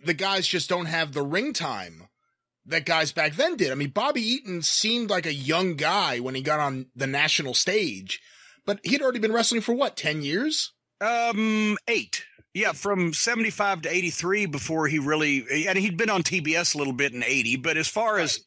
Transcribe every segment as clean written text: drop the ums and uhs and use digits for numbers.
the guys just don't have the ring time that guys back then did. I mean, Bobby Eaton seemed like a young guy when he got on the national stage, but he'd already been wrestling for what, 10 years? 8. Yeah, from 75 to 83 before he really, and he'd been on TBS a little bit in 80, but as far as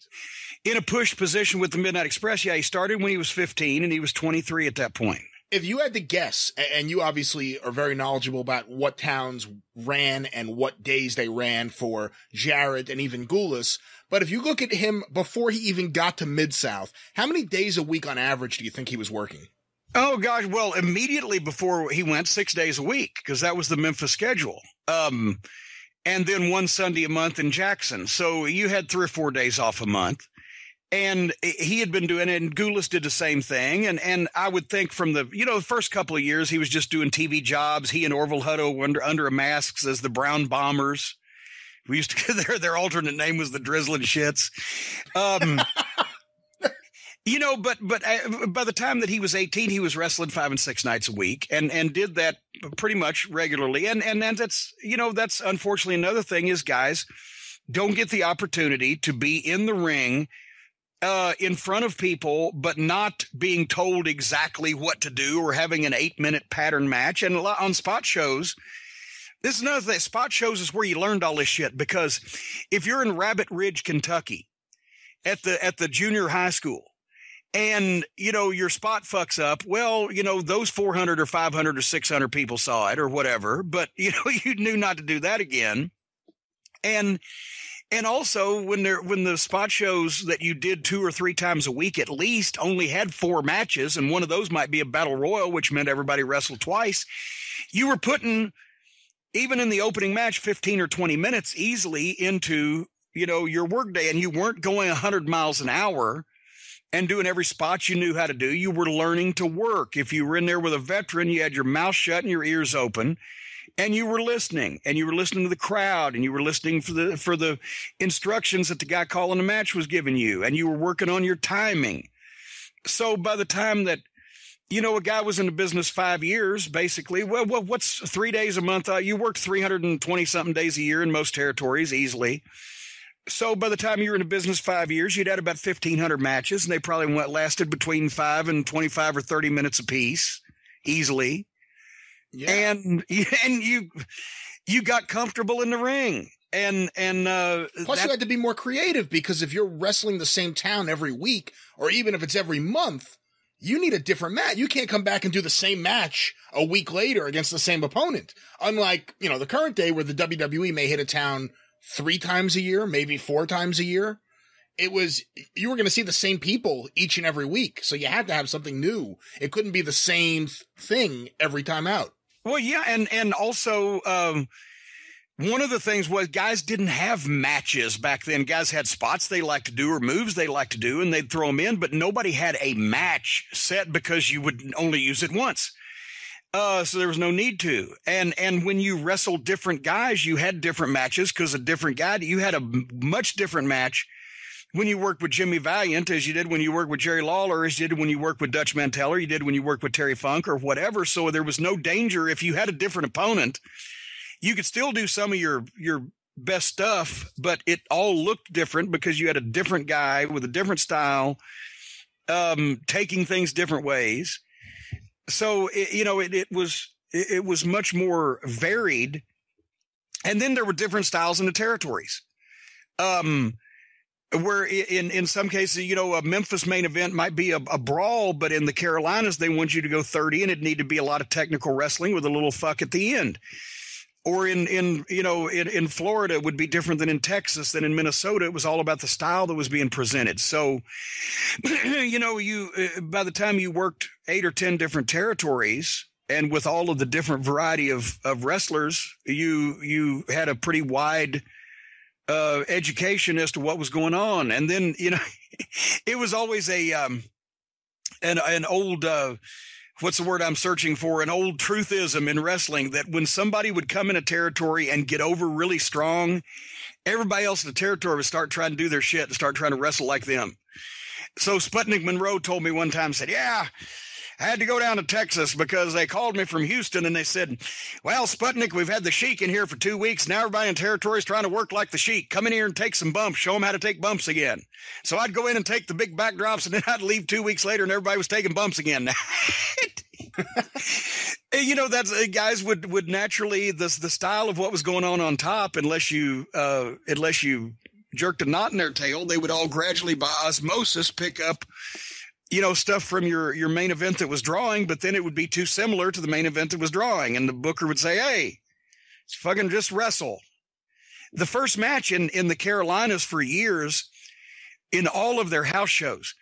in a push position with the Midnight Express, yeah, he started when he was 15 and he was 23 at that point. If you had to guess, and you obviously are very knowledgeable about what towns ran and what days they ran for Jarrett and even Goulas, but if you look at him before he even got to Mid-South, how many days a week on average do you think he was working? Oh, gosh. Well, immediately before he went 6 days a week, because that was the Memphis schedule. And then one Sunday a month in Jackson. So you had 3 or 4 days off a month. And he had been doing it, and Goulas did the same thing. And I would think from the first couple of years, he was just doing TV jobs. He and Orville Hutto under a masks as the Brown Bombers. We used to, their alternate name was the Drizzling Shits. But by the time that he was 18, he was wrestling 5 and 6 nights a week and did that pretty much regularly. And that's, that's unfortunately another thing is guys don't get the opportunity to be in the ring in front of people, but not being told exactly what to do or having an 8-minute pattern match. And on spot shows, this is another thing. Spot shows is where you learned all this shit, because if you're in Rabbit Ridge, Kentucky at the junior high school and, your spot fucks up, well, those 400 or 500 or 600 people saw it or whatever, but, you knew not to do that again. And also when the spot shows that you did 2 or 3 times a week, at least only had 4 matches. And one of those might be a battle royal, which meant everybody wrestled twice. You were putting, even in the opening match, 15 or 20 minutes easily into, your workday, and you weren't going 100 miles an hour and doing every spot you knew how to do. You were learning to work. If you were in there with a veteran, you had your mouth shut and your ears open. And you were listening, to the crowd, and you were listening for the instructions that the guy calling the match was giving you, and you were working on your timing. So by the time that, a guy was in the business 5 years, basically, well, what's 3 days a month? You worked 320 something days a year in most territories easily. So by the time you were in the business 5 years, you'd had about 1,500 matches, and they probably lasted between 5 and 25 or 30 minutes apiece, easily. Yeah. And you got comfortable in the ring. And plus you had to be more creative, because if you're wrestling the same town every week, or even if it's every month, you need a different match. You can't come back and do the same match a week later against the same opponent. Unlike, the current day where the WWE may hit a town 3 times a year, maybe 4 times a year. You were going to see the same people each and every week. So you had to have something new. It couldn't be the same thing every time out. Well, yeah. And also, one of the things was guys didn't have matches back then. Guys had spots they liked to do or moves they liked to do, and they'd throw them in, but nobody had a match set because you would only use it once. So there was no need to. And when you wrestled different guys, you had different matches because a different guy, you had a much different match when you worked with Jimmy Valiant as you did when you worked with Jerry Lawler, as you did when you worked with Dutch Mantell, or you did when you worked with Terry Funk or whatever. So there was no danger. If you had a different opponent, you could still do some of your best stuff, but it all looked different because you had a different guy with a different style, taking things different ways. So, it was much more varied. And then there were different styles in the territories. Where in some cases, a Memphis main event might be a brawl, but in the Carolinas, they want you to go 30 and it'd need to be a lot of technical wrestling with a little fuck at the end. Or in Florida, it would be different than in Texas, than in Minnesota. It was all about the style that was being presented. So, by the time you worked 8 or 10 different territories, and with all of the different variety of wrestlers, you had a pretty wide education as to what was going on. And then, it was always an old, what's the word I'm searching for? An old truthism in wrestling that when somebody would come in a territory and get over really strong, everybody else in the territory would start trying to do their shit and start trying to wrestle like them. So Sputnik Monroe told me one time, said, yeah, I had to go down to Texas because they called me from Houston and they said, well, Sputnik, we've had the Sheik in here for 2 weeks. Now everybody in territory is trying to work like the Sheik. Come in here and take some bumps. Show them how to take bumps again. So I'd go in and take the big backdrops, and then I'd leave 2 weeks later and everybody was taking bumps again. You know, that's guys would naturally, the style of what was going on top, unless you jerked a knot in their tail, they would all gradually by osmosis pick up, you know, stuff from your main event that was drawing, but then it would be too similar to the main event that was drawing. And the booker would say, hey, it's fucking just wrestle. The first match in the Carolinas for years, in all of their house shows,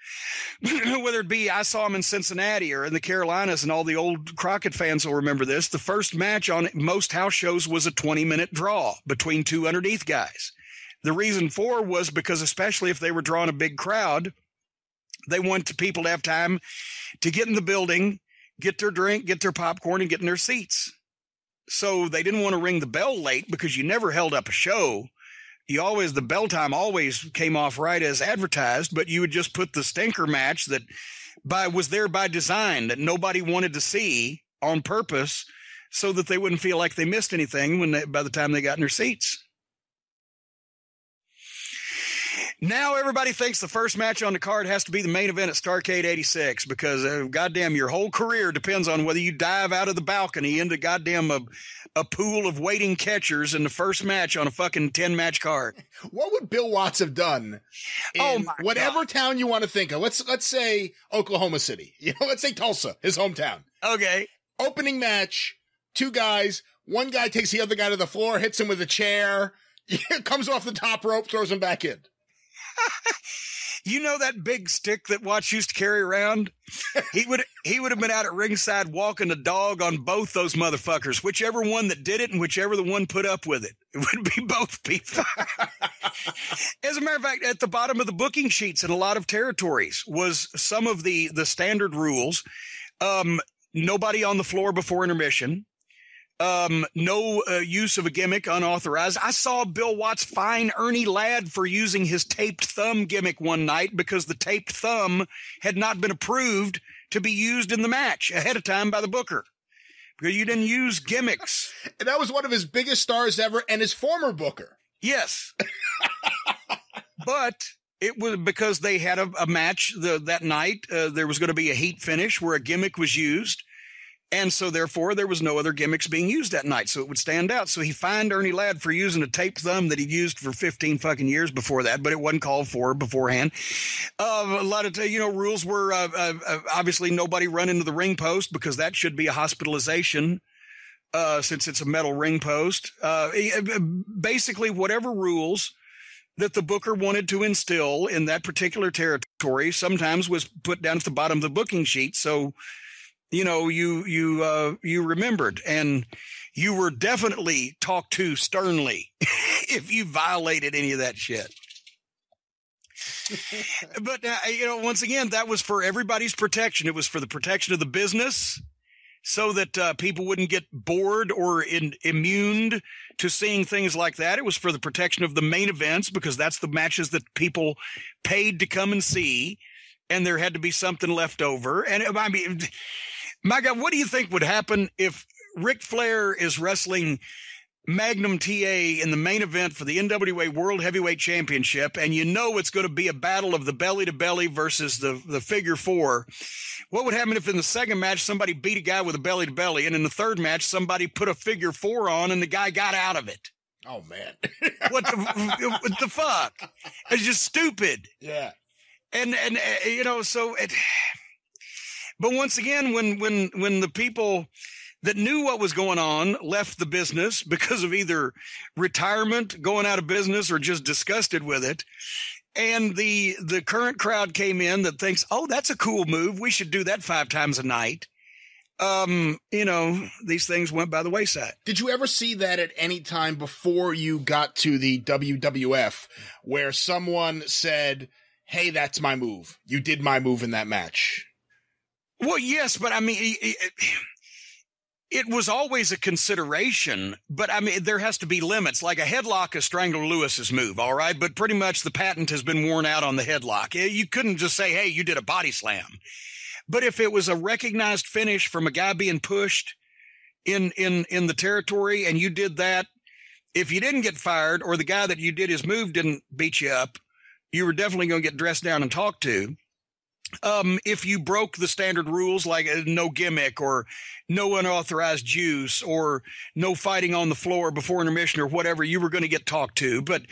whether it be, I saw them in Cincinnati or in the Carolinas, and all the old Crockett fans will remember this. The first match on most house shows was a 20-minute draw between two underneath guys. The reason for was because, especially if they were drawing a big crowd, they want people to have time to get in the building, get their drink, get their popcorn, and get in their seats. So they didn't want to ring the bell late because you never held up a show. The bell time always came off right as advertised, but you would just put the stinker match that was there by design, that nobody wanted to see on purpose, so that they wouldn't feel like they missed anything by the time they got in their seats. Now everybody thinks the first match on the card has to be the main event at Starrcade 86 because, goddamn, your whole career depends on whether you dive out of the balcony into goddamn a pool of waiting catchers in the first match on a fucking 10-match card. What would Bill Watts have done in whatever town you want to think of? Let's say Oklahoma City. You know, let's say Tulsa, his hometown. Okay. Opening match, two guys. One guy takes the other guy to the floor, hits him with a chair, comes off the top rope, throws him back in. You know that big stick that Watts used to carry around? He would have been out at ringside walking the dog on both those motherfuckers, whichever one that did it and whichever the one put up with it. It would be both people. As a matter of fact, at the bottom of the booking sheets in a lot of territories was some of the standard rules. Nobody on the floor before intermission. No use of a gimmick unauthorized. I saw Bill Watts fine Ernie Ladd for using his taped thumb gimmick one night because the taped thumb had not been approved to be used in the match ahead of time by the booker. Because you didn't use gimmicks. And that was one of his biggest stars ever and his former booker. Yes. But it was because they had a match that night. There was going to be a heat finish where a gimmick was used. And so, therefore, there was no other gimmicks being used that night, so it would stand out. So he fined Ernie Ladd for using a taped thumb that he'd used for 15 fucking years before that, but it wasn't called for beforehand. A lot of, rules were obviously nobody run into the ring post because that should be a hospitalization since it's a metal ring post. Basically, whatever rules that the booker wanted to instill in that particular territory sometimes was put down at the bottom of the booking sheet. So, you remembered, and you were definitely talked to sternly if you violated any of that shit. But, once again, that was for everybody's protection. It was for the protection of the business so that people wouldn't get bored or immune to seeing things like that. It was for the protection of the main events because that's the matches that people paid to come and see, and there had to be something left over. And I mean, my God, what do you think would happen if Ric Flair is wrestling Magnum TA in the main event for the NWA World Heavyweight Championship, and it's going to be a battle of the belly-to-belly versus the figure four? What would happen if in the second match somebody beat a guy with a belly-to-belly, and in the third match somebody put a figure four on and the guy got out of it? Oh, man. What the fuck? It's just stupid. Yeah. And so it... But once again, when the people that knew what was going on left the business because of either retirement, going out of business, or just disgusted with it, and the current crowd came in that thinks, oh, that's a cool move, we should do that 5 times a night, these things went by the wayside. Did you ever see that at any time before you got to the WWF where someone said, hey, that's my move, you did my move in that match? Well, yes, but I mean, it was always a consideration, but I mean, there has to be limits. Like a headlock is Strangler Lewis's move, all right? But pretty much the patent has been worn out on the headlock. You couldn't just say, hey, you did a body slam. But if it was a recognized finish from a guy being pushed in the territory and you did that, if you didn't get fired or the guy that you did his move didn't beat you up, you were definitely going to get dressed down and talked to. If you broke the standard rules, like no gimmick or no unauthorized juice or no fighting on the floor before intermission or whatever, you were going to get talked to. But,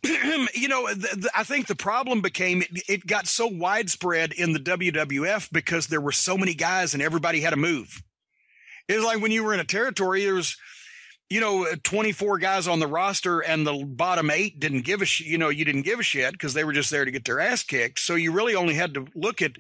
I think the problem became it got so widespread in the WWF because there were so many guys and everybody had a move. It was like when you were in a territory, there was 24 guys on the roster and the bottom 8 didn't give a shit. You didn't give a shit because they were just there to get their ass kicked. So you really only had to look at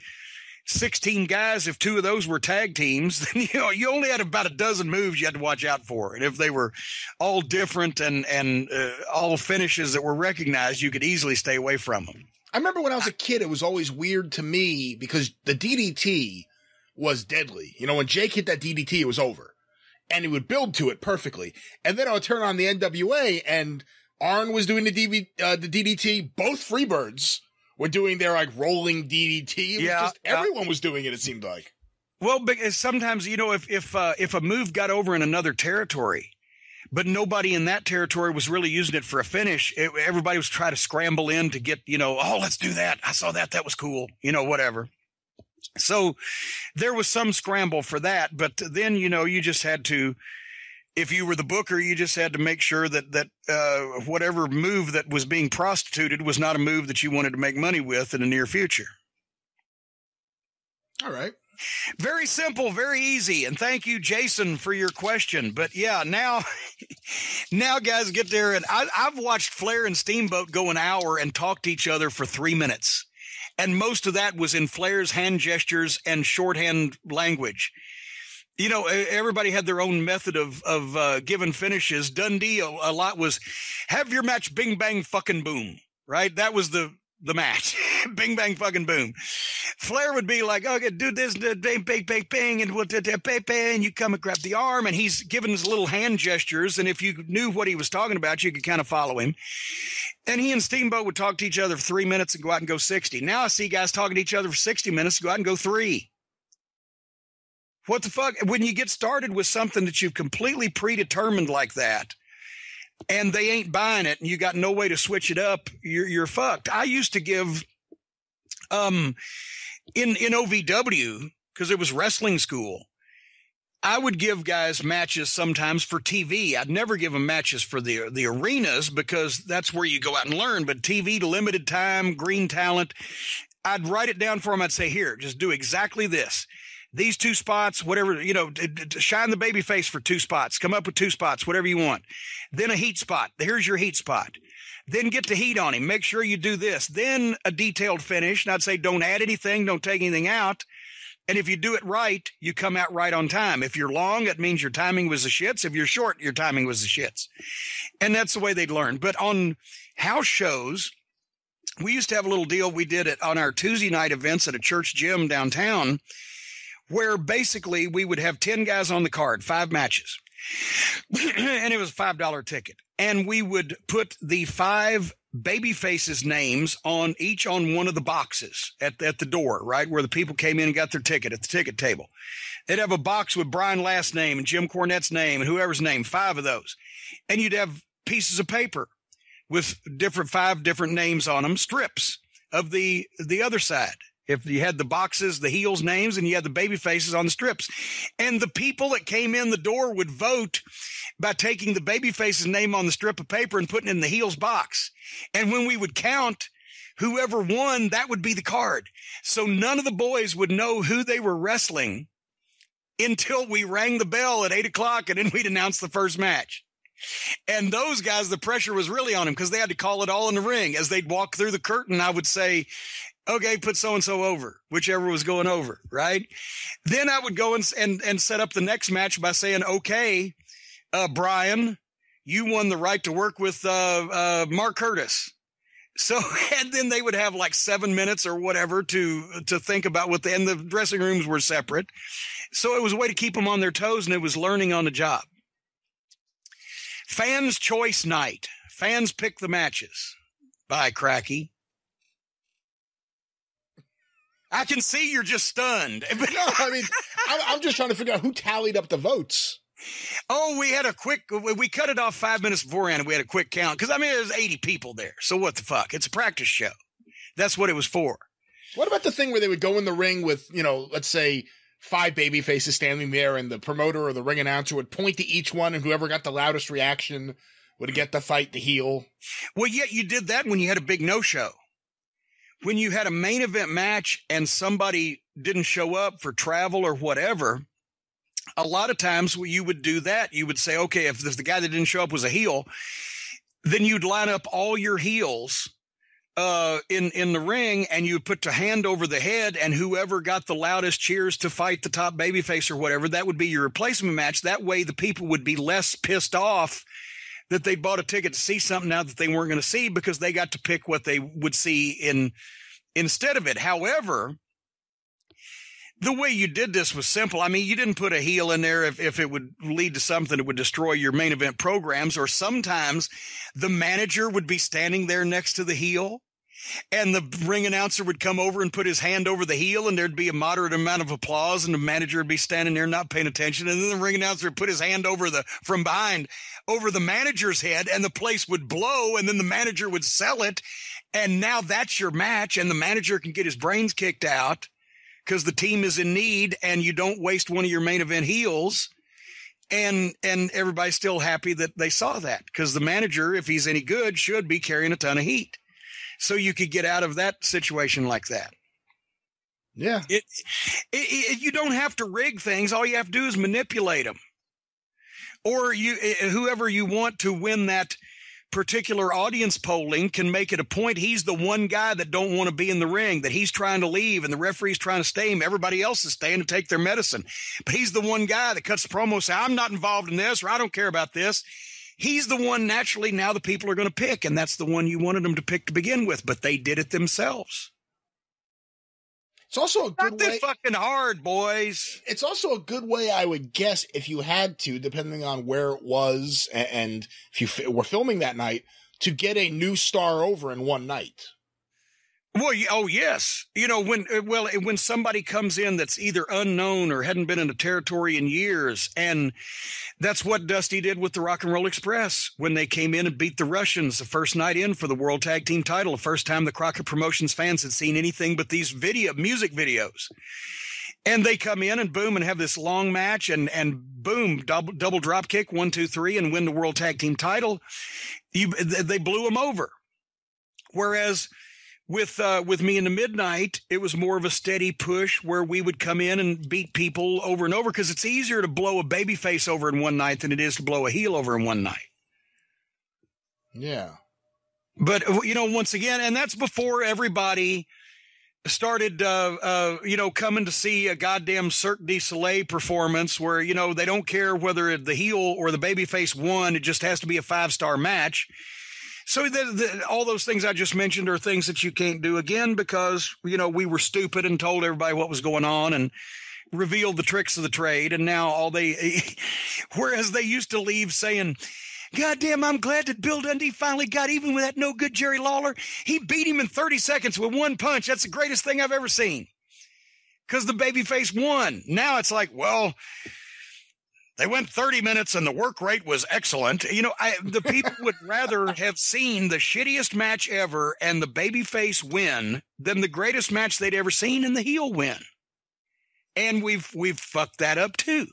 16 guys. If 2 of those were tag teams, then, you only had about a dozen moves you had to watch out for. And if they were all different and all finishes that were recognized, you could easily stay away from them. I remember when I was a kid, it was always weird to me because the DDT was deadly. When Jake hit that DDT, it was over. And he would build to it perfectly. And then I would turn on the NWA and Arn was doing the DDT. Both Freebirds were doing their rolling DDT. Everyone was doing it seemed like. Well, because sometimes, if a move got over in another territory, but nobody in that territory was really using it for a finish, everybody was trying to scramble in to get, let's do that. I saw that. That was cool. Whatever. So there was some scramble for that, but then, you just had to, if you were the booker, you just had to make sure that whatever move that was being prostituted was not a move that you wanted to make money with in the near future. All right. Very simple, very easy. And thank you, Jason, for your question. But yeah, now guys get there. And I've watched Flair and Steamboat go an hour and talk to each other for 3 minutes. And most of that was in Flair's hand gestures and shorthand language. Everybody had their own method of giving finishes. Dundee, a lot was, have your match bing, bang, fucking boom, right? That was the match. Bing, bang, fucking boom. Flair would be like, okay, do this, bang, bang, bang, bang, and bang, bang, you come and grab the arm, and he's giving his little hand gestures, and if you knew what he was talking about, you could kind of follow him. And he and Steamboat would talk to each other for 3 minutes and go out and go 60. Now I see guys talking to each other for 60 minutes, go out and go 3. What the fuck? When you get started with something that you've completely predetermined like that, and they ain't buying it, and you got no way to switch it up, you're fucked. I used to give, in OVW, because it was wrestling school, I would give guys matches sometimes for TV. I'd never give them matches for the arenas because that's where you go out and learn. But TV, limited time, green talent, I'd write it down for them. I'd say, here, just do exactly this. These 2 spots, whatever, shine the baby face for 2 spots. Come up with 2 spots, whatever you want. Then a heat spot. Here's your heat spot. Then get the heat on him. Make sure you do this. Then a detailed finish. And I'd say, don't add anything. Don't take anything out. And if you do it right, you come out right on time. If you're long, that means your timing was the shits. If you're short, your timing was the shits. And that's the way they'd learn. But on house shows, we used to have a little deal. We did it on our Tuesday night events at a church gym downtown, where basically we would have 10 guys on the card, 5 matches. And it was a $5 ticket. And we would put the 5 baby faces' names on one of the boxes at the door, right? Where the people came in and got their ticket at the ticket table. They'd have a box with Brian last name and Jim Cornette's name and whoever's name, 5 of those. And you'd have pieces of paper with 5 different names on them, strips of the other side. If you had the boxes, the heels names, and you had the baby faces on the strips. And the people that came in the door would vote by taking the baby face's name on the strip of paper and putting it in the heels box. And when we would count whoever won, that would be the card. So none of the boys would know who they were wrestling until we rang the bell at 8:00 and then we'd announce the first match. And those guys, the pressure was really on them because they had to call it all in the ring. As they'd walk through the curtain, I would say, okay, put so-and-so over, whichever was going over, right? Then I would go and set up the next match by saying, okay, Brian, you won the right to work with Mark Curtis. So, and then they would have like 7 minutes or whatever to think about and the dressing rooms were separate. So it was a way to keep them on their toes, and it was learning on the job. Fans' choice night. Fans pick the matches. Bye, Cracky. I can see you're just stunned. No, I mean, I'm just trying to figure out who tallied up the votes. Oh, we cut it off 5 minutes beforehand and we had a quick count. Because, I mean, there's 80 people there. So what the fuck? It's a practice show. That's what it was for. What about the thing where they would go in the ring with, let's say 5 baby faces standing there and the promoter or the ring announcer would point to each one and whoever got the loudest reaction would get the fight, the heel? Well, yeah, you did that when you had a big no-show. When you had a main event match and somebody didn't show up for travel or whatever, a lot of times you would do that. You would say, okay, if the guy that didn't show up was a heel, then you'd line up all your heels in the ring and you put the hand over the head and whoever got the loudest cheers to fight the top babyface or whatever, that would be your replacement match. That way the people would be less pissed off that they bought a ticket to see something now that they weren't going to see because they got to pick what they would see instead of it. However, the way you did this was simple. I mean, you didn't put a heel in there if it would lead to something that would destroy your main event programs, or sometimes the manager would be standing there next to the heel and the ring announcer would come over and put his hand over the heel and there'd be a moderate amount of applause and the manager would be standing there not paying attention. And then the ring announcer would put his hand from behind over the manager's head and the place would blow and then the manager would sell it. And now that's your match and the manager can get his brains kicked out because the team is in need and you don't waste one of your main event heels. And everybody's still happy that they saw that because the manager, if he's any good, should be carrying a ton of heat. So you could get out of that situation like that. Yeah. You don't have to rig things. All you have to do is manipulate them. Or whoever you want to win that particular audience polling can make it a point. He's the one guy that don't want to be in the ring, that he's trying to leave and the referee's trying to stay him. Everybody else is staying to take their medicine. But he's the one guy that cuts the promo, say, I'm not involved in this, or I don't care about this. He's the one naturally now the people are going to pick, and that's the one you wanted them to pick to begin with, but they did it themselves. It's also a good way. Not this fucking hard, boys. It's also a good way, I would guess, if you had to, depending on where it was and if you were filming that night, to get a new star over in one night. Well, oh, yes. When somebody comes in that's either unknown or hadn't been in a territory in years, and that's what Dusty did with the Rock and Roll Express when they came in and beat the Russians the first night in for the World Tag Team title, the first time the Crockett Promotions fans had seen anything but these music videos. And they come in and boom and have this long match and boom, double drop kick, 1, 2, 3, and win the World Tag Team title. They blew them over. Whereas with Me in the Midnight, it was more of a steady push where we would come in and beat people over and over because it's easier to blow a baby face over in one night than it is to blow a heel over in one night. Yeah. But, once again, and that's before everybody started, coming to see a goddamn Cirque du Soleil performance where, they don't care whether the heel or the babyface won. It just has to be a 5-star match. So all those things I just mentioned are things that you can't do again because, we were stupid and told everybody what was going on and revealed the tricks of the trade. And now whereas they used to leave saying, goddamn, I'm glad that Bill Dundee finally got even with that no good Jerry Lawler. He beat him in 30 seconds with one punch. That's the greatest thing I've ever seen. Because the babyface won. Now it's like, well, they went 30 minutes and the work rate was excellent. The people would rather have seen the shittiest match ever and the babyface win than the greatest match they'd ever seen and the heel win. And we've fucked that up too.